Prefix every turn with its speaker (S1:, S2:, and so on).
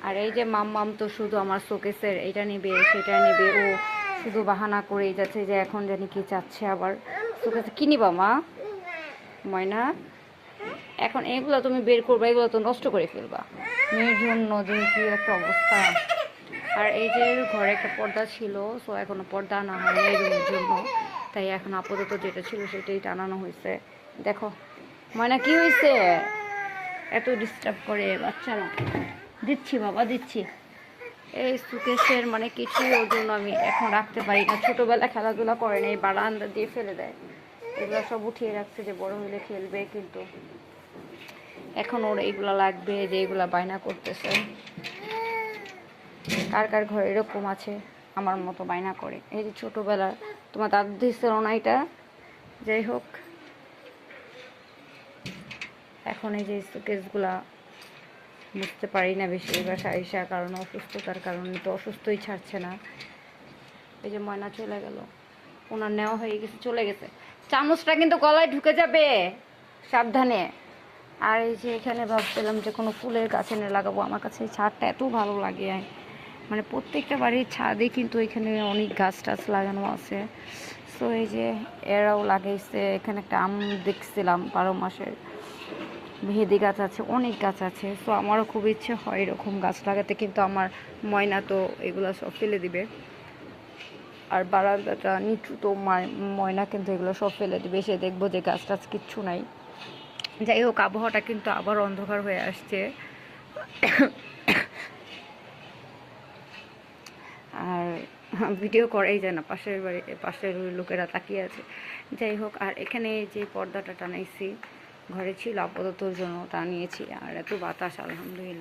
S1: আর এই যে মাম্মাম তো শুধু আমার শোকেসের এটা নেবে সেটা নেবে, ও শুধু বাহানা করেই যাচ্ছে যে এখন জানি কি চাচ্ছে আবার শোকেসে। কি নিবা মা? ময়না এখন এগুলো তুমি বের করবা, এগুলো তো নষ্ট করে ফেলবা মেয়ের জন্য, যে কি একটা অবস্থা। আর এই যে ঘরে একটা পর্দা ছিল, সো এখনো পর্দা আনা হয়নি এই রুমের জন্য, তাই এখন আপাতত যেটা ছিল সেটাই টানানো হয়েছে। দেখো ময়না কি হয়েছে, এত ডিস্টার্ব করে বাচ্চারা। দিচ্ছি বাবা দিচ্ছি। এই সুকেশের মানে কিছুই ওর জন্য আমি এখন রাখতে পারি না। ছোটোবেলা খেলাধুলা করে না, এই বারান্দা দিয়ে ফেলে দেয়। এগুলো সব উঠিয়ে রাখছে যে বড় হলে খেলবে, কিন্তু এখন ওর এইগুলো লাগবে, যে এগুলা বায়না করতেছে। কার কার ঘরে এরকম আছে আমার মতো বায়না করে? এই যে ছোটোবেলার তোমার দাদু দিছিল না এটা। যাই হোক, এখন এই যে সুকেসগুলা বুঝতে পারি না বেশি এবার সাইসা, কারণ অসুস্থতার কারণে তো অসুস্থই ছাড়ছে না। এই যে ময়না চলে গেল, ওনার নেওয়া হয়ে গেছে, চলে গেছে। চামচটা কিন্তু গলায় ঢুকে যাবে, সাবধানে। আর এই যে এখানে ভাবছিলাম যে কোনো ফুলের গাছ এনে লাগাবো, আমার কাছে এই ছাদটা এত ভালো লাগে, মানে প্রত্যেকটা বাড়ির ছাদে কিন্তু এখানে অনেক গাছ টাছ লাগানো আছে। সো এই যে এরাও লাগাইছে, এখানে একটা আম দেখছিলাম 12 মাসের, মেহেদি গাছ আছে, অনেক গাছ আছে। সো আমারও খুব ইচ্ছে হয় এরকম গাছ লাগাতে, কিন্তু আমার ময়না তো এগুলো সব ফেলে দিবে। আর বারান্দাটা নিচু তো, ময়না কিন্তু এগুলো সব ফেলে দিবে, সে দেখবো যে গাছ টাছ কিচ্ছু নাই। যাই হোক, আবহাওয়াটা কিন্তু আবার অন্ধকার হয়ে আসছে। আর ভিডিও করাই যায় না, পাশের বাড়ি পাশের লোকেরা তাকিয়ে আছে। যাই হোক, আর এখানে যে পর্দাটা টানাইছি ঘরে ছিল আপাততর জন্য টানিয়েছি, আর এত বাতাস আলহামদুলিল্লাহ।